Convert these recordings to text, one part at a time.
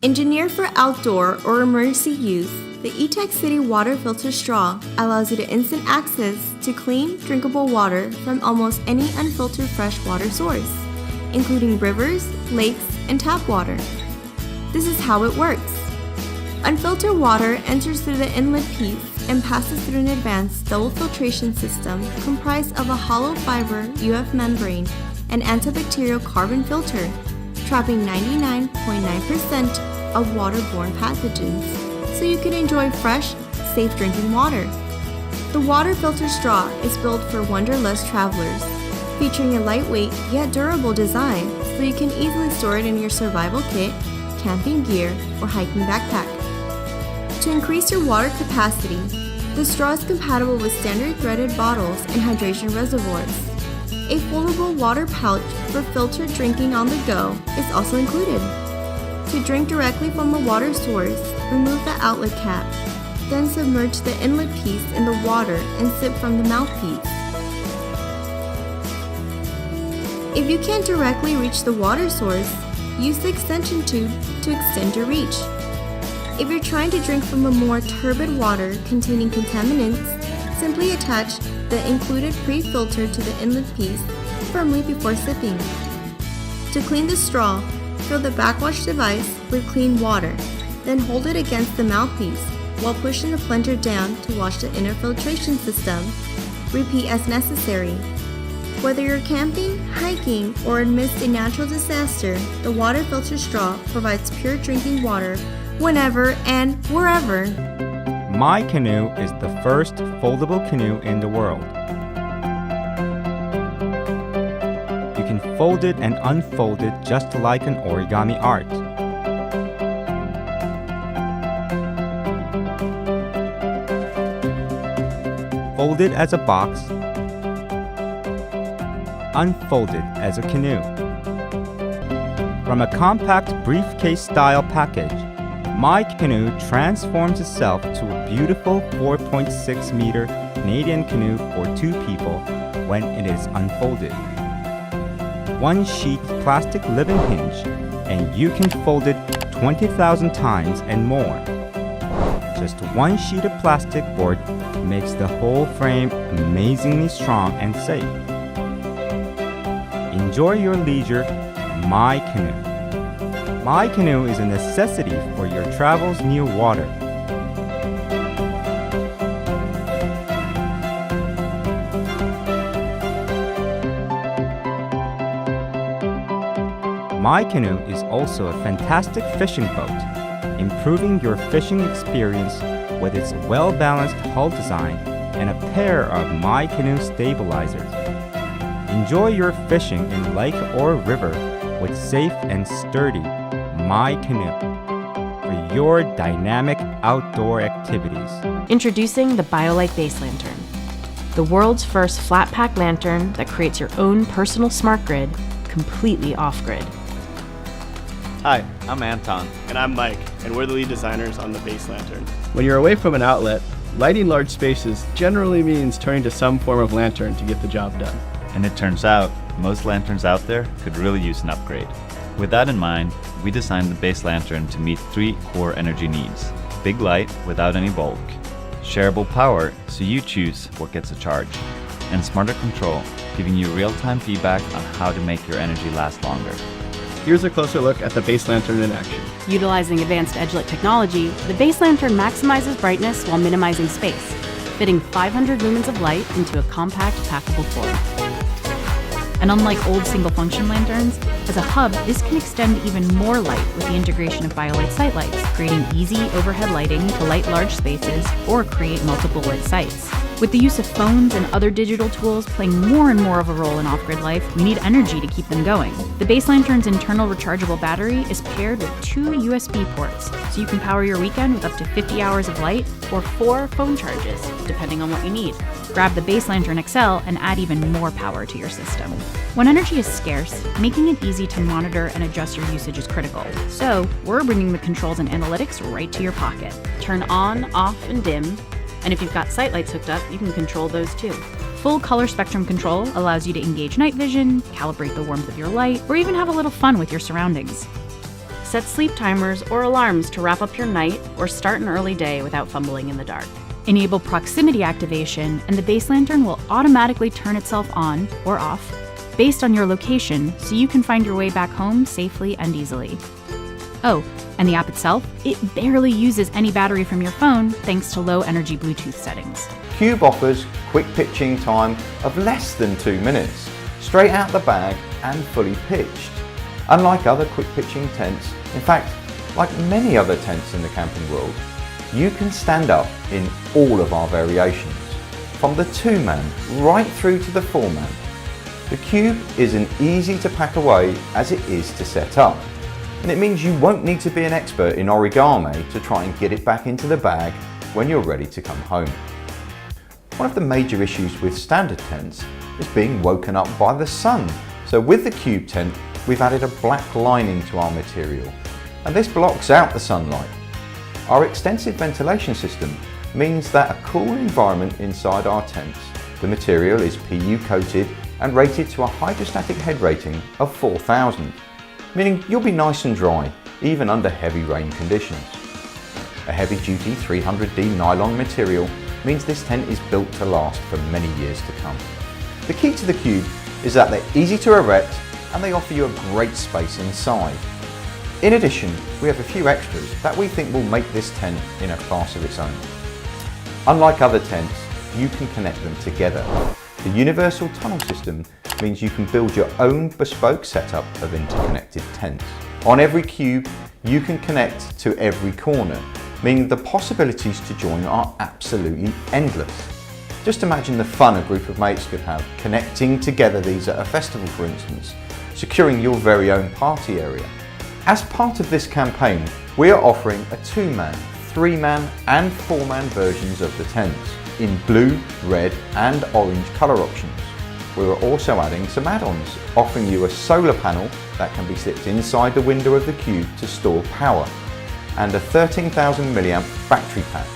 Engineered for outdoor or emergency use, the E-Tech City water filter straw allows you to instant access to clean, drinkable water from almost any unfiltered freshwater source, including rivers, lakes, and tap water. This is how it works. Unfiltered water enters through the inlet piece and passes through an advanced double filtration system comprised of a hollow fiber UF membrane and antibacterial carbon filter, trapping 99.9% of waterborne pathogens, so you can enjoy fresh, safe drinking water. The water filter straw is built for wanderlust travelers, featuring a lightweight yet durable design so you can easily store it in your survival kit, camping gear, or hiking backpack. To increase your water capacity, the straw is compatible with standard threaded bottles and hydration reservoirs. A foldable water pouch for filtered drinking on the go is also included. To drink directly from a water source, remove the outlet cap, then submerge the inlet piece in the water and sip from the mouthpiece. If you can't directly reach the water source, use the extension tube to extend your reach. If you're trying to drink from a more turbid water containing contaminants, simply attach the included pre-filter to the inlet piece firmly before sipping. To clean the straw, fill the backwash device with clean water, then hold it against the mouthpiece while pushing the plunger down to wash the inner filtration system. Repeat as necessary. Whether you're camping, hiking, or amidst a natural disaster, the water filter straw provides pure drinking water whenever and wherever. My Canoe is the first foldable canoe in the world. You can fold it and unfold it just like an origami art. Fold it as a box, unfold it as a canoe. From a compact briefcase-style package, My Canoe transforms itself to a beautiful 4.6-meter Canadian canoe for two people when it is unfolded. One sheet plastic living hinge, and you can fold it 20,000 times and more. Just one sheet of plastic board makes the whole frame amazingly strong and safe. Enjoy your leisure, My Canoe. My Canoe is a necessity for your travels near water. My Canoe is also a fantastic fishing boat, improving your fishing experience with its well-balanced hull design and a pair of My Canoe stabilizers. Enjoy your fishing in lake or river with safe and sturdy My Canoe for your dynamic outdoor activities. Introducing the BioLite Base Lantern, the world's first flat-pack lantern that creates your own personal smart grid completely off-grid. Hi, I'm Anton. And I'm Mike, and we're the lead designers on the Base Lantern. When you're away from an outlet, lighting large spaces generally means turning to some form of lantern to get the job done. And it turns out, most lanterns out there could really use an upgrade. With that in mind, we designed the Base Lantern to meet three core energy needs. Big light without any bulk, shareable power so you choose what gets a charge, and smarter control, giving you real-time feedback on how to make your energy last longer. Here's a closer look at the Base Lantern in action. Utilizing advanced edge-lit technology, the Base Lantern maximizes brightness while minimizing space, fitting 500 lumens of light into a compact, packable form. And unlike old single-function lanterns, as a hub, this can extend even more light with the integration of BioLite site lights, creating easy overhead lighting to light large spaces or create multiple lit sites. With the use of phones and other digital tools playing more and more of a role in off-grid life, we need energy to keep them going. The Base Lantern's internal rechargeable battery is paired with 2 USB ports, so you can power your weekend with up to 50 hours of light or 4 phone charges, depending on what you need. Grab the Base Lantern XL and add even more power to your system. When energy is scarce, making it easy to monitor and adjust your usage is critical. So, we're bringing the controls and analytics right to your pocket. Turn on, off, and dim. And if you've got sight lights hooked up, you can control those too. Full color spectrum control allows you to engage night vision, calibrate the warmth of your light, or even have a little fun with your surroundings. Set sleep timers or alarms to wrap up your night or start an early day without fumbling in the dark. Enable proximity activation, and the base lantern will automatically turn itself on or off based on your location, so you can find your way back home safely and easily. Oh, and the app itself? It barely uses any battery from your phone thanks to low energy Bluetooth settings. Cube offers quick pitching time of less than 2 minutes, straight out the bag and fully pitched. Unlike other quick pitching tents, in fact, like many other tents in the camping world, you can stand up in all of our variations, from the 2-man right through to the 4-man. The Cube is as easy to pack away as it is to set up, and it means you won't need to be an expert in origami to try and get it back into the bag when you're ready to come home. One of the major issues with standard tents is being woken up by the sun, so with the Cube tent we've added a black lining to our material, and this blocks out the sunlight. Our extensive ventilation system means that a cool environment inside our tents. The material is PU coated and rated to a hydrostatic head rating of 4000, meaning you'll be nice and dry even under heavy rain conditions. A heavy duty 300D nylon material means this tent is built to last for many years to come. The key to the Cube is that they're easy to erect and they offer you a great space inside. In addition, we have a few extras that we think will make this tent in a class of its own. Unlike other tents, you can connect them together. The universal tunnel system means you can build your own bespoke setup of interconnected tents. On every Cube, you can connect to every corner, meaning the possibilities to join are absolutely endless. Just imagine the fun a group of mates could have connecting together these at a festival, for instance, securing your very own party area. As part of this campaign, we are offering a 2-man, 3-man and 4-man versions of the tents in blue, red and orange colour options. We are also adding some add-ons, offering you a solar panel that can be slipped inside the window of the Cube to store power, and a 13,000 mAh battery pack.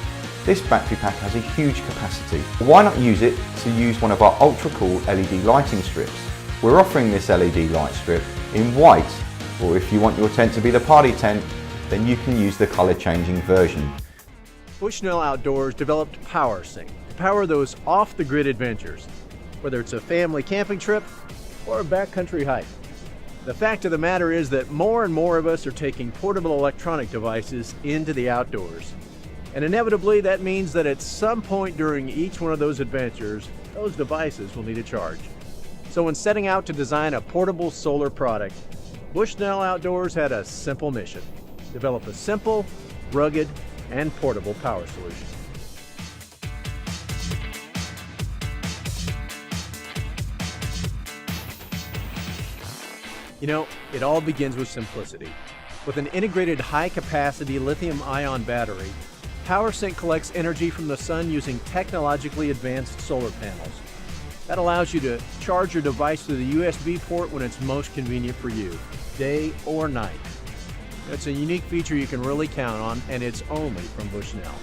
This battery pack has a huge capacity. Why not use it to use one of our ultra cool LED lighting strips? We're offering this LED light strip in white, or if you want your tent to be the party tent, then you can use the colour changing version. Bushnell Outdoors developed PowerSync to power those off-the-grid adventures, whether it's a family camping trip or a backcountry hike. The fact of the matter is that more and more of us are taking portable electronic devices into the outdoors. And inevitably that means that at some point during each one of those adventures, those devices will need a charge. So when setting out to design a portable solar product, Bushnell Outdoors had a simple mission: develop a simple, rugged, and portable power solution. You know, it all begins with simplicity. With an integrated high-capacity lithium-ion battery, PowerSync collects energy from the sun using technologically advanced solar panels. That allows you to charge your device through the USB port when it's most convenient for you, day or night. It's a unique feature you can really count on, and it's only from Bushnell.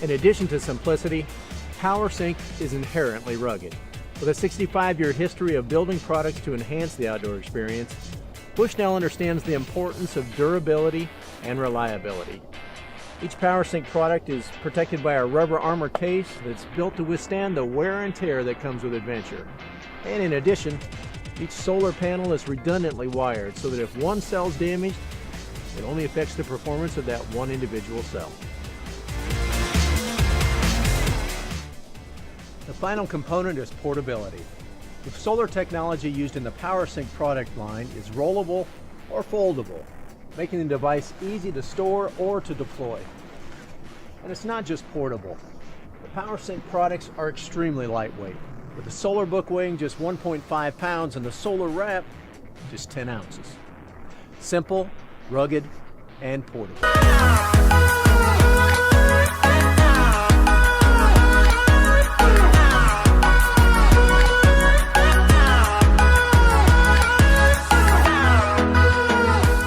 In addition to simplicity, PowerSync is inherently rugged. With a 65-year history of building products to enhance the outdoor experience, Bushnell understands the importance of durability and reliability. Each PowerSync product is protected by a rubber armor case that's built to withstand the wear and tear that comes with adventure. And in addition, each solar panel is redundantly wired so that if one cell is damaged, it only affects the performance of that one individual cell. The final component is portability. The solar technology used in the PowerSync product line is rollable or foldable, making the device easy to store or to deploy. And it's not just portable. The PowerSync products are extremely lightweight, with the solar book weighing just 1.5 pounds and the solar wrap just 10 ounces. Simple, rugged, and portable.